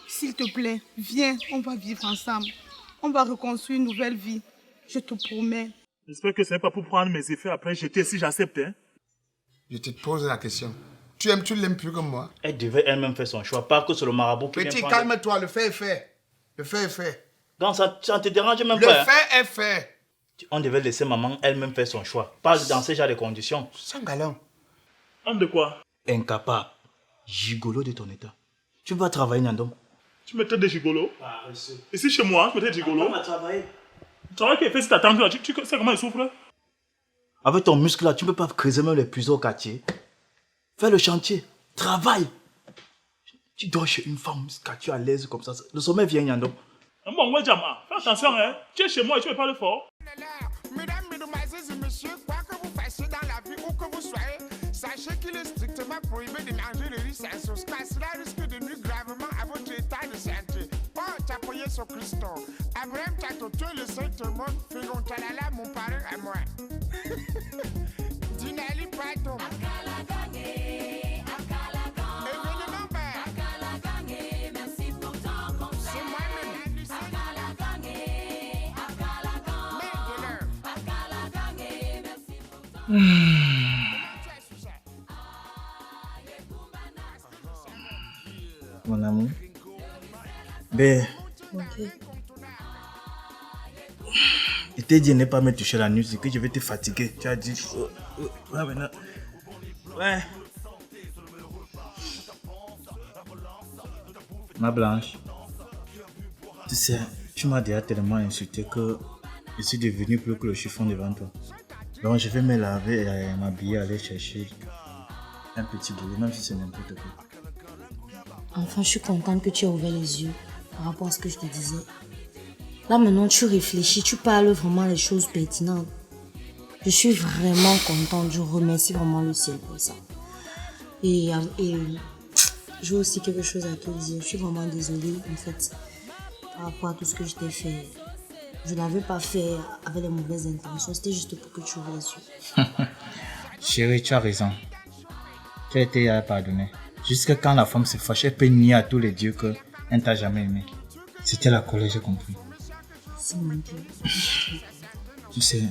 S'il te plaît, viens, on va vivre ensemble. On va reconstruire une nouvelle vie. Je te promets. J'espère que ce n'est pas pour prendre mes effets après jeter si j'accepte. Hein? Je te pose la question. Tu l'aimes plus comme moi? Elle devait elle-même faire son choix, pas que c'est le marabout qui Petit, vient prendre... calme-toi, le fait est fait. Le fait est fait. Donc ça te dérange même Le pas. fait est fait. On devait laisser maman elle-même faire son choix. Pas dans ce genre de conditions. Sans galon. Homme de quoi? Incapable. Gigolo de ton état. Tu vas travailler, Nandom. Tu me traites de gigolo? Ici chez moi, tu me traites de gigolo? Travailler. Tu travailles qui fait si t'attends là, tu sais comment il souffre? Avec ton muscle là, tu ne peux pas creuser même les plus hauts quartiers. Fais le chantier. Travaille. Tu dors chez une femme, quand tu es à l'aise comme ça. Le sommeil vient, Nandom. Bon, ouais, Jama, fais attention, hein. Tu es chez moi et tu me parles fort. Mesdames, mesdemoiselles et messieurs, quoi que vous fassiez dans la vie, où que vous soyez, sachez qu'il est strictement prohibé de manger le riz sans sauce, car cela risque de nuire gravement à votre état de santé. Oh, t'appuyer sur Christo. Abraham Tatoto, le Saint-Monde, Fégon Talala, mon parrain à moi. Dinali Pato. Mon amour. Ben. Ok. Je t'ai dit de ne pas me toucher la nuit, c'est que je vais te fatiguer. Tu as dit. Ouais, maintenant. Ouais. Ma Blanche. Tu sais, tu m'as déjà tellement insulté que je suis devenu plus que le chiffon devant toi. Donc je vais me laver et m'habiller, aller chercher un petit boulot, même si c'est n'importe quoi. Enfin, je suis contente que tu aies ouvert les yeux par rapport à ce que je te disais. Là, maintenant, tu réfléchis, tu parles vraiment les choses pertinentes. Je suis vraiment contente, je remercie vraiment le ciel pour ça. Et j'ai aussi quelque chose à te dire. Je suis vraiment désolée, en fait, par rapport à tout ce que je t'ai fait. Je ne l'avais pas fait avec les mauvaises intentions, c'était juste pour que tu ouvres les yeux. Chérie, tu as raison. Tu as été pardonné. Jusque quand la femme se fâche, elle peut nier à tous les dieux qu'elle ne t'a jamais aimé. C'était la colère, j'ai compris. C'est mon Dieu. Tu sais,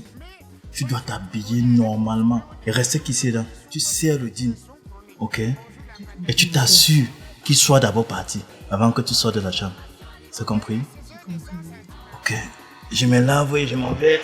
tu dois t'habiller normalement et rester ici là. Tu serres le jean, ok? Et tu t'assures qu'il soit d'abord parti avant que tu sortes de la chambre. C'est compris? Ok. Je me lave et je m'en vais.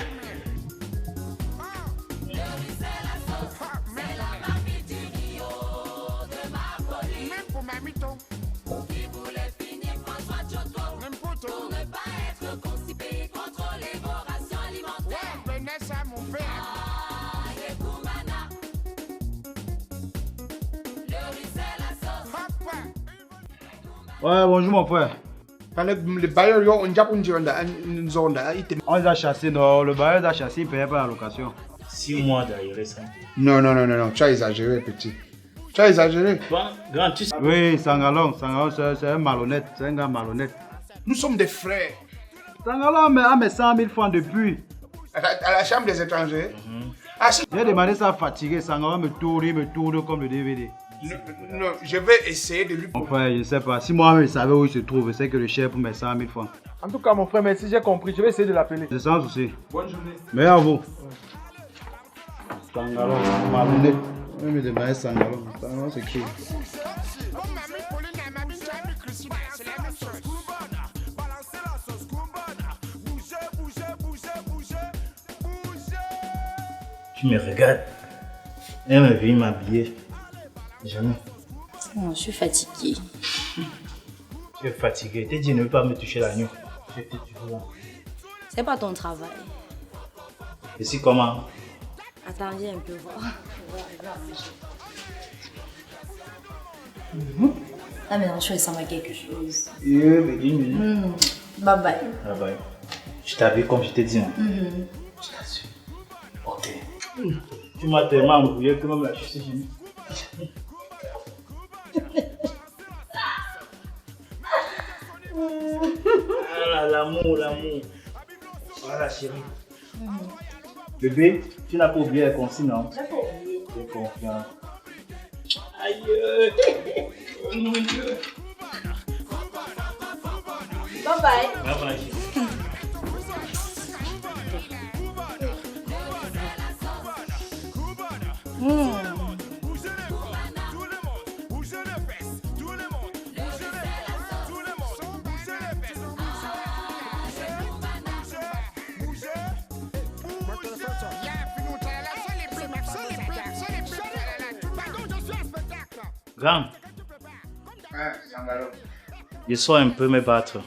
Ouais, bonjour mon frère. Le bailleur, on dit qu'on dit une zone. On les a chassés, non, le bailleur les a chassés, il ne payait pas la location. 6 mois derrière ça. Non, tu as exagéré, petit. Tu as exagéré. Grand, tu sais. Oui, Sangalon, c'est un malhonnête, c'est un gars malhonnête. Nous sommes des frères. Sangalon a mes 100 000 francs depuis. À la chambre des étrangers. J'ai demandé ça fatigué, Sangalon me tourne comme le DVD. Non, je vais essayer de lui... Mon frère, je ne sais pas. Si moi-même je savais où il se trouve, je sais que le chef pour mes 100 000 francs. En tout cas, mon frère, merci, j'ai compris. Je vais essayer de l'appeler. C'est sans souci. Bonne journée. Mais à vous. Sangalon, malhonnête. Oui, mais demander Sangalon. Sangalon, c'est qui? Tu me regardes. Elle me vient m'habiller. Jamais. Non, je suis fatiguée. Tu es fatigué. T'es dit ne veux pas me toucher la nuit. J'étais toujours là. C'est pas ton travail. Et si comment? Attends, viens un peu voir. Ah, mais non, je ressemble à quelque chose. Mais dis-moi. Bye bye. Ah bah, je t'habille comme je t'ai dit. Hein. Je t'assure. Ok. Tu m'as tellement embrouillé que même la chaussée, j'ai mis. Ah, l'amour. Voilà, chérie. Bébé, tu n'as pas oublié la consigne, non? J'ai pas oublié. J'ai confiance. Aïe. Oh mon Dieu. Bye bye. Ouais, voilà, ici. Grand, je sors un peu me battre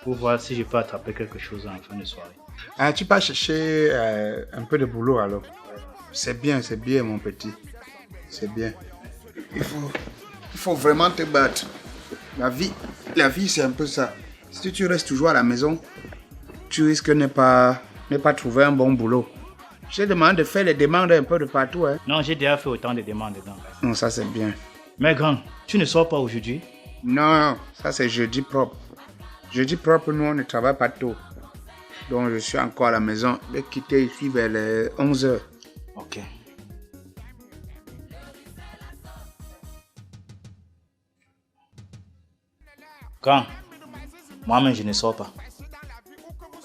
pour voir si je peux attraper quelque chose en fin de soirée. Ah, tu vas chercher un peu de boulot alors. C'est bien mon petit. C'est bien. Il faut vraiment te battre. La vie c'est un peu ça. Si tu restes toujours à la maison, tu risques de ne pas trouver un bon boulot. Je te demande de faire les demandes un peu de partout. Hein. Non, j'ai déjà fait autant de demandes dedans. Non, ça c'est bien. Mais grand, tu ne sors pas aujourd'hui? Non, ça c'est jeudi propre. Jeudi propre, nous on ne travaille pas tôt. Donc je suis encore à la maison. Je vais quitter ici vers les 11h. Ok. Grand, moi-même je ne sors pas.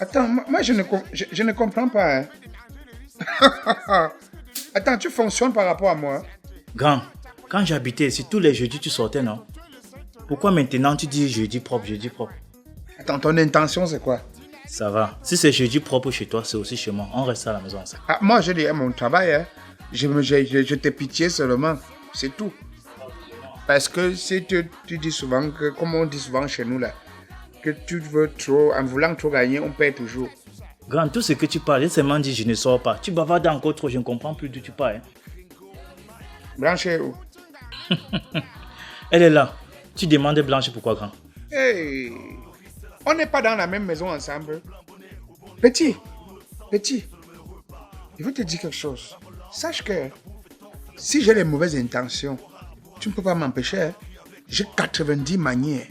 Attends, moi je ne comprends pas. Hein. Attends, tu fonctionnes par rapport à moi? Grand, quand j'habitais ici, tous les jeudis tu sortais, non? Pourquoi maintenant tu dis jeudi propre, jeudi propre? Attends, ton intention c'est quoi? Ça va. Si c'est jeudi propre chez toi, c'est aussi chez moi. On reste à la maison ensemble. Ah, moi je dis mon travail. Hein. Je te pitié seulement. C'est tout. Parce que si tu dis souvent, que, comme on dit souvent chez nous là, que tu veux trop, en voulant trop gagner, on perd toujours. Grand, tout ce que tu parles, j'ai seulement dit je ne sors pas. Tu bavardes encore trop, je ne comprends plus d'où tu parles. Blanche est où? Elle est là. Tu demandes Blanche pourquoi, grand? Hey, on n'est pas dans la même maison ensemble. Petit, je veux te dire quelque chose. Sache que si j'ai les mauvaises intentions, tu ne peux pas m'empêcher. Hein. J'ai 90 manières.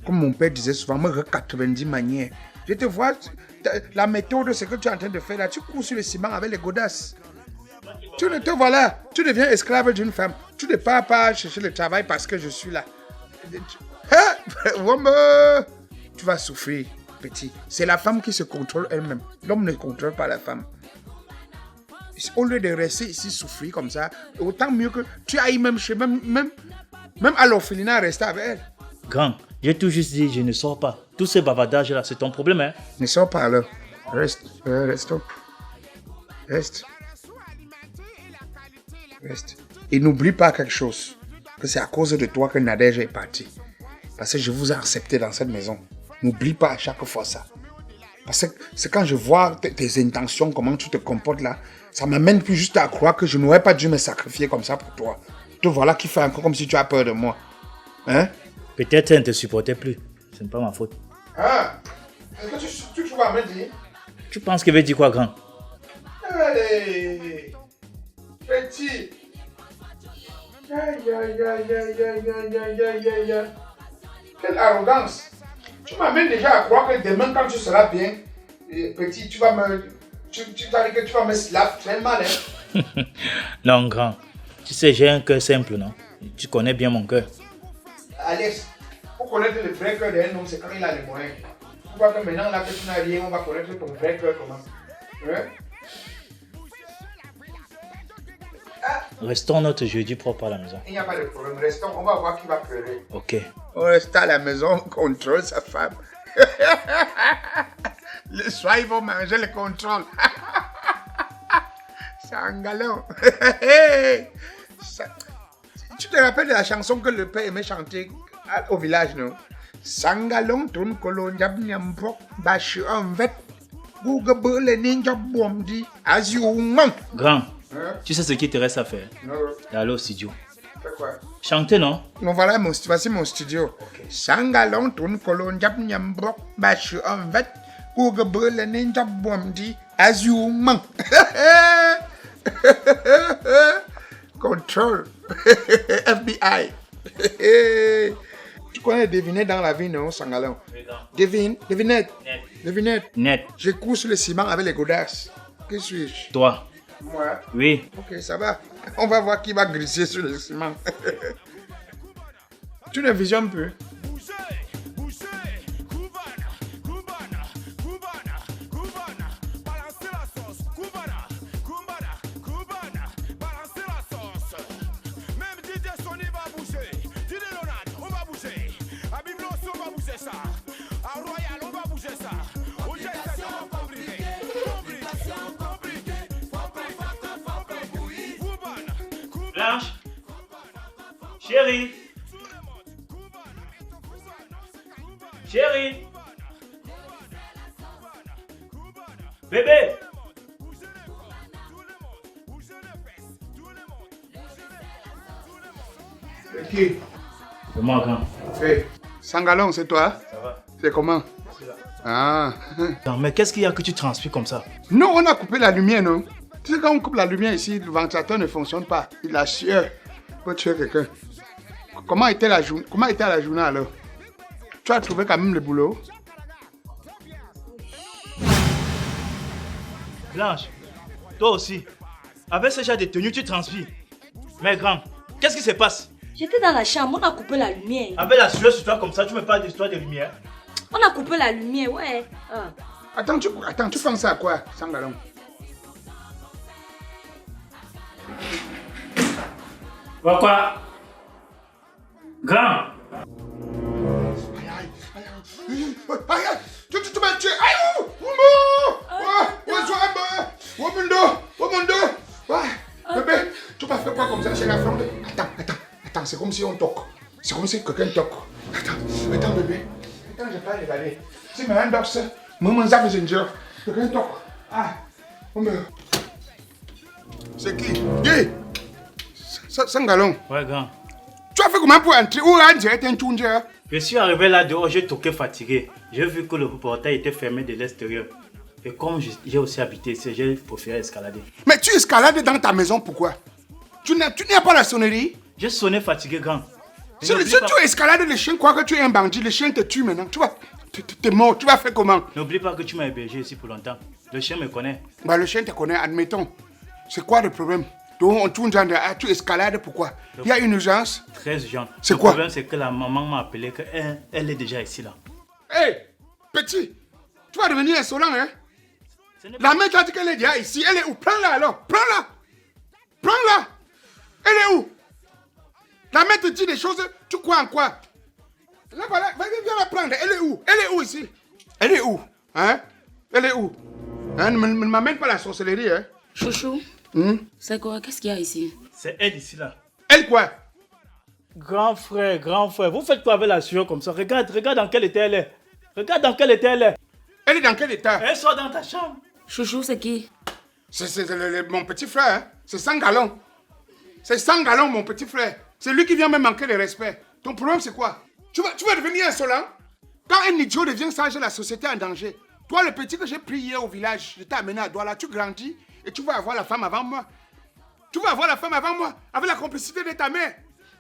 Comme mon père disait souvent, moi j'ai 90 manières. Je te vois, la méthode, ce que tu es en train de faire là, tu cours sur le ciment avec les godasses. Tu ne te vois là, tu deviens esclave d'une femme. Tu ne pars pas chercher le travail parce que je suis là. Tu vas souffrir, petit. C'est la femme qui se contrôle elle-même. L'homme ne contrôle pas la femme. Au lieu de rester ici souffrir comme ça, autant mieux que tu ailles même à l'orphelinat rester avec elle. Grand, j'ai tout juste dit je ne sors pas. Tous ces bavardages là, c'est ton problème, hein? Ne sors pas alors. Reste. Et n'oublie pas quelque chose. Que c'est à cause de toi que Nadège est partie. Parce que je vous ai accepté dans cette maison. N'oublie pas à chaque fois ça. Parce que c'est quand je vois tes intentions, comment tu te comportes là, ça m'amène plus juste à croire que je n'aurais pas dû me sacrifier comme ça pour toi. Te voilà qui fait encore comme si tu as peur de moi. Hein? Peut-être elle ne te supportait plus. Ce n'est pas ma faute. Ah! Est-ce que tu vas me dire? Tu penses qu'elle veut dire quoi, grand? Allez! Petit! Quelle arrogance! Tu m'amènes déjà à croire que demain, quand tu seras bien, petit, tu vas me slap très mal, hein? Non, grand. Tu sais, j'ai un cœur simple, non? Tu connais bien mon cœur. Alex, pour connaître le vrai cœur d'un homme, c'est quand il a les moyens. Tu vois que maintenant, là, que tu n'as rien, on va connaître ton vrai cœur comment? Hein? Restons notre jeudi propre à la maison. Il n'y a pas de problème. Restons, on va voir qui va pleurer. Ok. On reste à la maison, on contrôle sa femme. Le soir, ils vont manger le contrôle. C'est un galon. Tu te rappelles de la chanson que le père aimait chanter au village, non? Sangalong ton kolon jab nyampo bashi envet google le ninja bomdi as you man. Grand, tu sais ce qui te reste à faire? Non. D'aller au studio. Fais quoi? Chanter, non? Non, voilà, voici mon studio. Okay. Sangalong ton kolon jab nyampo bashi envet google le ninja bomdi as you man. Control. FBI. Tu connais deviner dans la vie, non, Sangalong? Devinette. Net. Je cours sur le ciment avec les godasses. Qui suis-je? Toi. Moi? Oui. Ok, ça va. On va voir qui va glisser sur le ciment. Tu ne visionnes plus. Chérie. Chérie. Bébé. C'est qui? C'est moi, grand. Hey, Sangalon, c'est toi? Ça va? C'est comment? Ah. Non, mais qu'est-ce qu'il y a que tu transpires comme ça? Non, on a coupé la lumière, non? Tu sais, quand on coupe la lumière ici, le ventilateur ne fonctionne pas. Il a sueur. Peut tuer quelqu'un. Comment était la journée alors? Tu as trouvé quand même le boulot? Blanche, toi aussi. Avec ce genre de tenue, tu transpires. Mais grand, qu'est-ce qui se passe? J'étais dans la chambre, on a coupé la lumière. Avec la sueur sur toi comme ça, tu me parles d'histoire de lumière? On a coupé la lumière, ouais. Ah. Attends, tu penses à quoi, Sangalon? Quoi? Grand! Aïe, tu m'as tué! Aïe, bébé, tu m'as fait quoi comme ça chez la femme? Attends, c'est comme si on toque. C'est comme si quelqu'un toque. Attends, bébé. Attends, je vais pas regarder. Si ma hand boxe, maman ça me injure. Quelqu'un toque. Ah, on meurt. C'est qui? Guy! Sangalon. Ouais, grand. Tu as fait comment pour entrer? Où est-ce un tundra? Je suis arrivé là dehors, j'ai toqué fatigué. J'ai vu que le portail était fermé de l'extérieur. Et comme j'ai aussi habité ici, j'ai préféré escalader. Mais tu escalades dans ta maison, pourquoi? Tu n'as pas la sonnerie? J'ai sonné fatigué, grand. Si tu escalades le chien, crois que tu es un bandit, le chien te tue maintenant. Tu es mort, tu vas faire comment? N'oublie pas que tu m'as hébergé ici pour longtemps. Le chien me connaît. Bah, le chien te connaît, admettons. C'est quoi le problème? Donc on tourne genre, tu escalades, pourquoi? Il y a une urgence? Très urgent. C'est quoi? Le problème, c'est que la maman m'a appelé qu'elle est déjà ici là. Hé, petit, tu vas devenir insolent, hein? La mère t'a dit qu'elle est déjà ici. Elle est où? Prends-la alors. Prends-la. Elle est où? La mère te dit des choses, tu crois en quoi? Là, voilà, viens la prendre. Elle est où? Elle est où ici? Elle est où? Hein? Elle est où? Hein? Ne m'amène pas la sorcellerie, hein? Chouchou, c'est quoi? Qu'est-ce qu'il y a ici? C'est elle ici là. Elle quoi? Grand frère, vous faites quoi avec la sueur comme ça? Regarde dans quel état elle est. Regarde dans quel état elle est. Elle est dans quel état? Elle sort dans ta chambre. Chouchou, c'est qui? C'est mon petit frère, hein? C'est Sangalon. C'est Sangalon, mon petit frère. C'est lui qui vient me manquer de respect. Ton problème, c'est quoi? Tu vas devenir insolent? Quand un idiot devient sage, la société est en danger. Toi, le petit que j'ai pris hier au village, je t'ai amené à Douala, tu grandis et tu vas avoir la femme avant moi. Tu vas avoir la femme avant moi, avec la complicité de ta mère.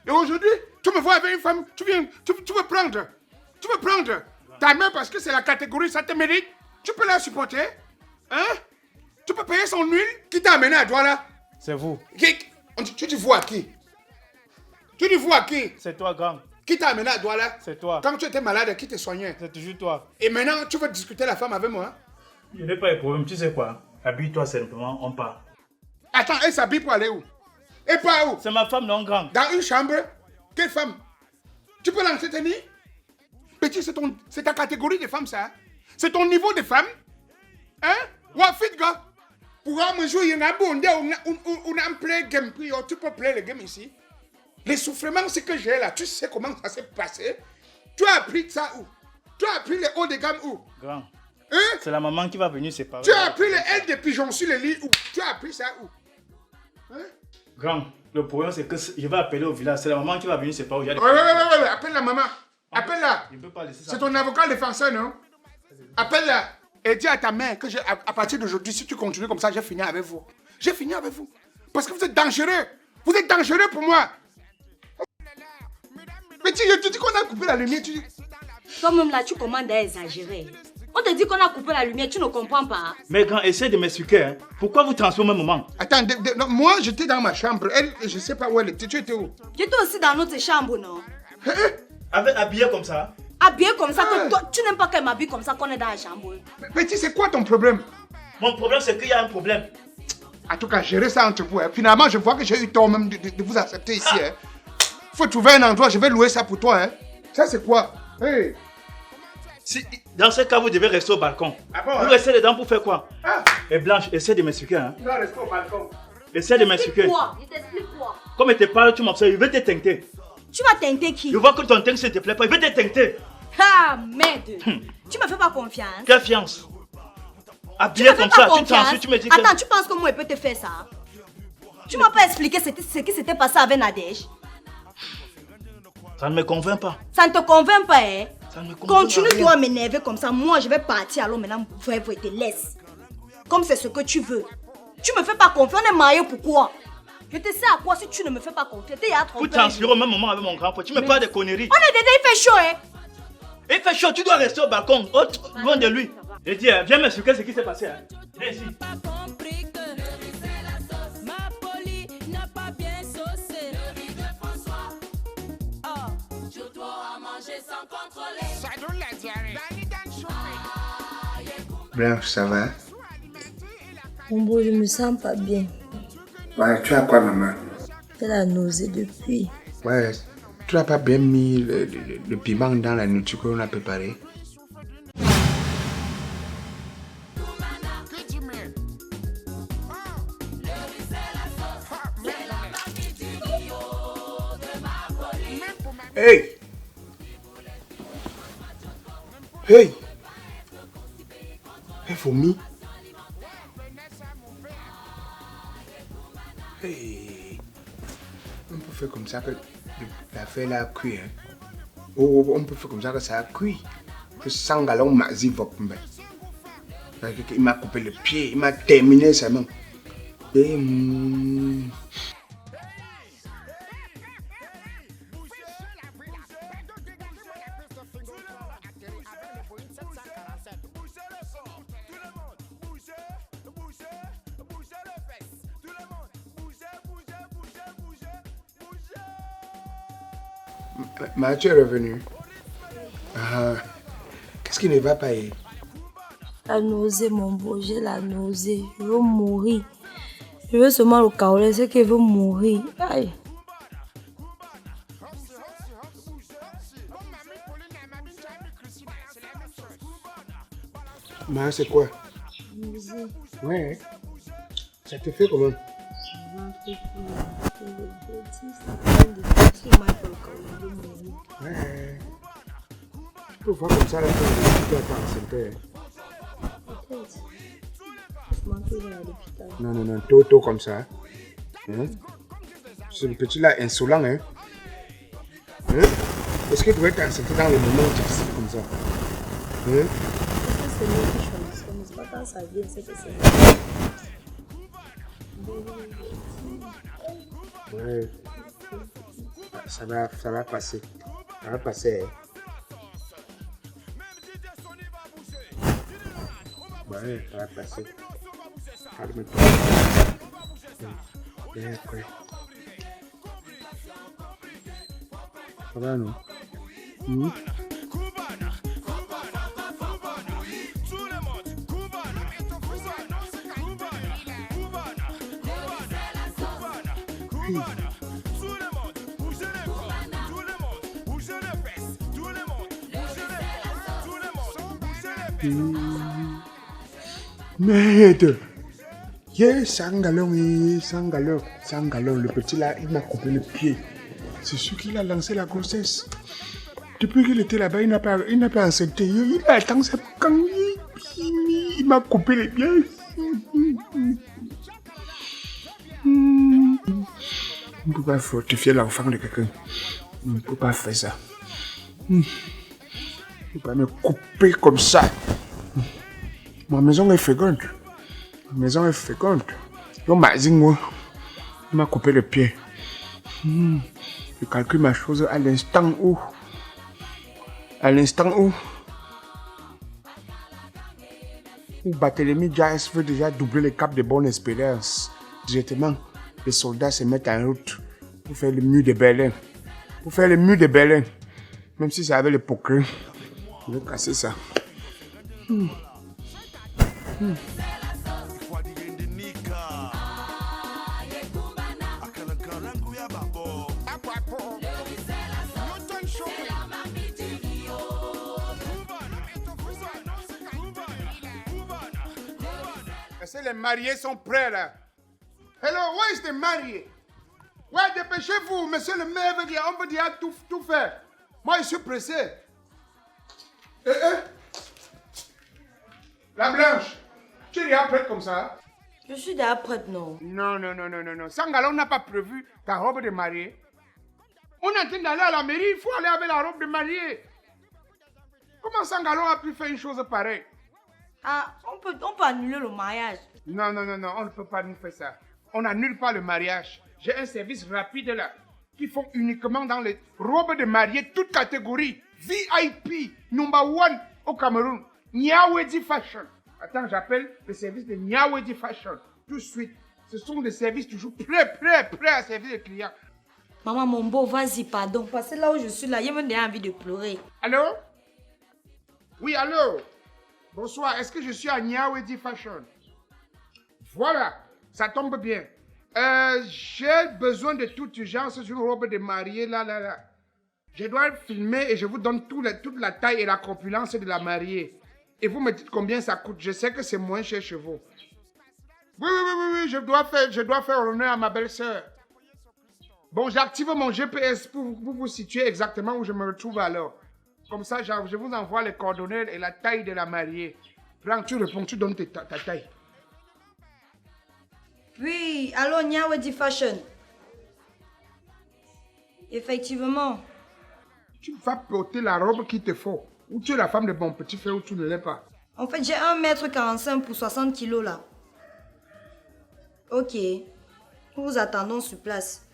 Et aujourd'hui, tu me vois avec une femme, tu veux prendre. Tu veux prendre ta mère parce que c'est la catégorie, ça te mérite. Tu peux la supporter? Hein? Tu peux payer son huile qui t'a amené à Douala? C'est vous. Tu dis vous à qui? Tu dis vous à qui? C'est toi, grand. Qui t'a amené à Douala? C'est toi. Quand tu étais malade, qui te soignait? C'est toujours toi. Et maintenant, tu veux discuter la femme avec moi? Je n'ai pas de problème, tu sais quoi? Habille-toi simplement, on part. Attends, elle s'habille pour aller où? Et pas où? C'est ma femme non grand. Dans une chambre? Quelle femme? Tu peux l'entretenir? Petit, c'est ta catégorie de femme, ça? C'est ton niveau de femme? Hein? Wafit, gars? Pour me jouer, il y en a bon, on a un play game, tu peux play le game ici. Les soufflements, c'est que j'ai là, tu sais comment ça s'est passé? Tu as appris ça où? Tu as appris les hauts de gamme où? Grand. Hein? C'est la maman qui va venir séparer. Tu as appris les ailes de pigeons sur le lit où? Tu as appris ça où? Hein? Grand, le problème c'est que je vais appeler au village. C'est la maman qui va venir séparer. Ouais, appelle la maman. Appelle-la. Je ne peux pas laisser ça. C'est ton avocat défenseur, non? Appelle-la. Et dis à ta mère que à partir d'aujourd'hui, si tu continues comme ça, j'ai fini avec vous. J'ai fini avec vous. Parce que vous êtes dangereux. Vous êtes dangereux pour moi. Petit, je te dis qu'on a coupé la lumière. Toi-même là, tu commandes à exagérer. On te dit qu'on a coupé la lumière, tu ne comprends pas. Mais grand, essaie de m'expliquer. Hein. Pourquoi vous transformez au même moment? Attends, moi j'étais dans ma chambre. Elle, je ne sais pas où elle était. Tu étais où? J'étais aussi dans notre chambre, non? Avec habillé comme ça? Habillé comme ça, que toi, tu n'aimes pas qu'elle m'habille comme ça qu'on est dans la chambre. Petit, c'est quoi ton problème? Mon problème, c'est qu'il y a un problème. En tout cas, gérez ça entre vous. Hein. Finalement, je vois que j'ai eu tort même de vous accepter ici. Hein. Faut trouver un endroit, je vais louer ça pour toi. Hein. Ça, c'est quoi? Hey. Dans ce cas, vous devez rester au balcon. Ah bon, vous restez dedans pour faire quoi? Ah. Et Blanche, essaie de m'expliquer. Hein. Tu vas rester au balcon. Essaie de m'expliquer. Quoi? Je t'explique quoi? Comme tu parles, tu m'observes, je vais te teinter. Tu vas teinter qui? Je vois que ton teint ne te plaît pas. Je vais te teinter. Ah, merde. Tu me fais pas confiance. Quelle fiance? Habillé comme ça, tu t'ensuite, tu me dis que... Attends, tu penses que moi, je peux te faire ça? Tu m'as pas expliqué ce qui s'était passé avec Nadège? Ça ne me convainc pas. Ça ne te convainc pas, hein? Ça ne me convainc Continue-toi pas. à m'énerver comme ça. Moi, je vais partir. Alors maintenant, je te laisse. Comme c'est ce que tu veux. Tu me fais pas confiance. On est mariés pourquoi? Je te sais à quoi si tu ne me fais pas confiance. T'es à Pour t'inspirer au même moment avec mon grand frère. Tu me parles de conneries. On est déjà, il fait chaud, hein? Il fait chaud, tu dois rester au balcon, loin de lui. Je dis, viens m'expliquer ce qui s'est passé. Hein. Viens ici. Blanche, ça va? Mon beau, je me sens pas bien. Ouais, tu as quoi, maman? J'ai la nausée depuis. Ouais, tu n'as pas bien mis le piment dans la nourriture qu'on a préparée? Hey! Hey! Hey, Fomi! Hey! On peut faire comme ça que l'affaire là a cuit. Hein? Oh, on peut faire comme ça que ça a cuit. Que sans galon m'a dit vopmbe. Il m'a coupé le pied, il m'a terminé sa main. Et Mathieu est revenu. Qu'est-ce qui ne va pas? La nausée, mon beau, j'ai la nausée. Je veux mourir. Je veux seulement le caoler, c'est qu'il veut mourir. Aïe. Mais c'est quoi? Nausée. Ouais. Ça te fait comment? Ouais. Tu peux voir comme ça la fin de tu attends, c'est Non, non, non, tôt comme ça. Hein? Ce petit là insolent, hein? Hein? Est-ce que tu dois être enceinté dans le moment difficile comme ça? Hein? C'est moi qui choisis, mais c'est pas quand ça vient, c'est que c'est... Ouais. Ça va passer. Ça va passer. Hein? Ouais, ça va passer. Calme-toi. Bien après. Ça va, non? Merde! Yeah, Sangalon, le petit là, il m'a coupé le pied. C'est sûr qu'il a lancé la grossesse. Depuis qu'il était là-bas, il n'a pas enceinté. Il a attendu quand il m'a coupé les pieds. On ne peut pas fortifier l'enfant de quelqu'un. On ne peut pas faire ça. On ne peut pas me couper comme ça. Ma maison est féconde. Donc, moi, il m'a coupé le pied. Je calcule ma chose à l'instant où Barthélemy Dias veut déjà doubler le cap de Bonne Espérance. Directement, les soldats se mettent en route pour faire le mur de Berlin. Même si c'est avec le poker, je vais casser ça. Est-ce que les mariés sont prêts là? Hello, where is the marié? Ouais, dépêchez-vous, monsieur le maire veut dire, on veut dire tout faire. Moi, je suis pressé. La Blanche, tu es déjà prête comme ça? Je suis déjà prête, non? Non. Sangalo n'a pas prévu ta robe de mariée. On est en train d'aller à la mairie, il faut aller avec la robe de mariée. Comment Sangalo a pu faire une chose pareille? Ah, on peut annuler le mariage. Non, on ne peut pas nous faire ça. On n'annule pas le mariage. J'ai un service rapide là, qui font uniquement dans les robes de mariée, toute catégorie, VIP, number 1 au Cameroun, Nyawedi Fashion. Attends, j'appelle le service de Nyawedi Fashion, tout de suite. Ce sont des services toujours prêts à servir les clients. Maman, mon beau, vas-y, pardon. Parce que là où je suis là, il me donne envie de pleurer. Allô? Oui, allô? Bonsoir, est-ce que je suis à Nyawedi Fashion? Voilà, ça tombe bien. J'ai besoin de toute urgence sur une robe de mariée, là. Je dois filmer et je vous donne toute la taille et la corpulence de la mariée. Et vous me dites combien ça coûte. Je sais que c'est moins cher chez vous. Oui, je dois faire honneur à ma belle-sœur. Bon, j'active mon GPS pour vous situer exactement où je me retrouve alors. Comme ça, je vous envoie les coordonnées et la taille de la mariée. Prends, tu réponds, tu donnes ta taille. Oui, allô, Nyawedi Fashion. Effectivement. Tu vas porter la robe qu'il te faut. Ou tu es la femme de mon petit frère ou tu ne l'es pas. En fait, j'ai 1m45 pour 60 kilos là. Ok. Nous vous attendons sur place.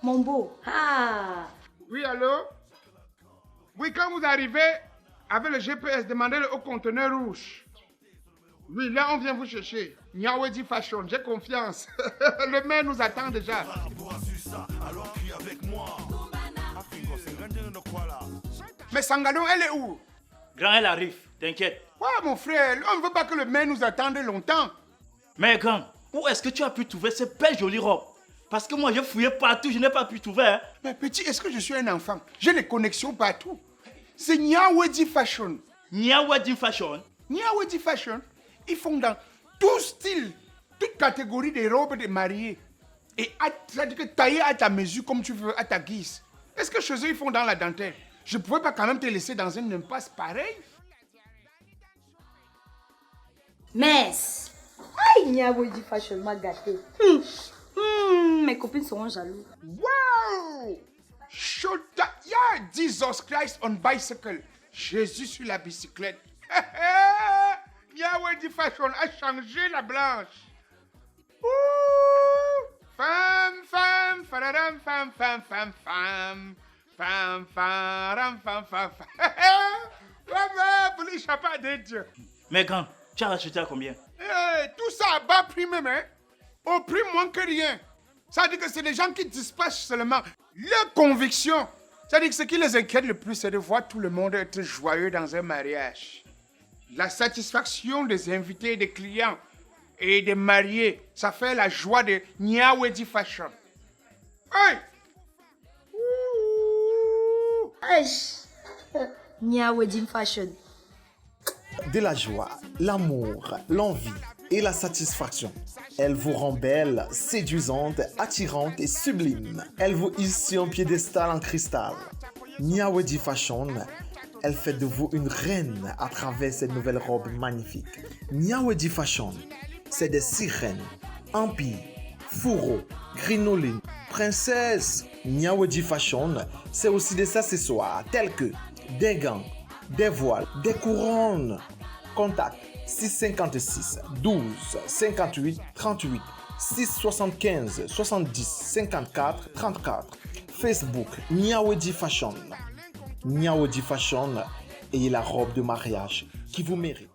Mon beau. Ah. Oui, allô? Oui, quand vous arrivez avec le GPS, demandez-le au conteneur rouge. Oui, là, on vient vous chercher. Nyawedi Fashion, j'ai confiance. Le maire nous attend déjà. Mais Sangalo, elle est où? Grand, elle arrive, t'inquiète. Ouais, mon frère, on ne veut pas que le maire nous attende longtemps. Mais grand, où est-ce que tu as pu trouver cette belle jolie robe? Parce que moi, j'ai fouillé partout, je n'ai pas pu trouver. Hein. Mais petit, est-ce que je suis un enfant? J'ai les connexions partout. C'est Nyawedi Fashion. Nyawedi Fashion? Nyawedi Fashion, ils font dans tout style, toute catégorie des robes de mariée. Et c'est-à-dire que taillé à ta mesure, comme tu veux, à ta guise. Est-ce que chez eux, ils font dans la dentelle? Je ne pouvais pas quand même te laisser dans une impasse pareille. Mess. Aïe, Nyawedi Fashion m'a gâté. Mes copines seront jalouses. Wow! Shota, yeah, Jesus Christ on bicycle. Jésus sur la bicyclette. Nyawedi Fashion a changé la Blanche. Ouh! Femme, fararam, femme. Pour l'échapper à des dieux. Mais grand, tu as acheté à combien? Tout ça à bas prix même, hein? Au prix moins que rien. Ça veut dire que c'est les gens qui dispatchent seulement leur conviction. Ça veut dire que ce qui les inquiète le plus, c'est de voir tout le monde être joyeux dans un mariage. La satisfaction des invités et des clients et des mariés, ça fait la joie de Nyawedi Fashion. Hey! Nyawedi Fashion. De la joie, l'amour, l'envie et la satisfaction. Elle vous rend belle, séduisante, attirante et sublime. Elle vous hisse sur un piédestal en cristal. Nyawedi Fashion, elle fait de vous une reine à travers cette nouvelle robe magnifique. Nyawedi Fashion, c'est des sirènes, empires, fourreaux, crinolines, princesses. Nyawedi Fashion, c'est aussi des accessoires tels que des gants, des voiles, des couronnes. Contact 656 12 58 38 675 70 54 34. Facebook Nyawedi Fashion. Nyawedi Fashion, ayez la robe de mariage qui vous mérite.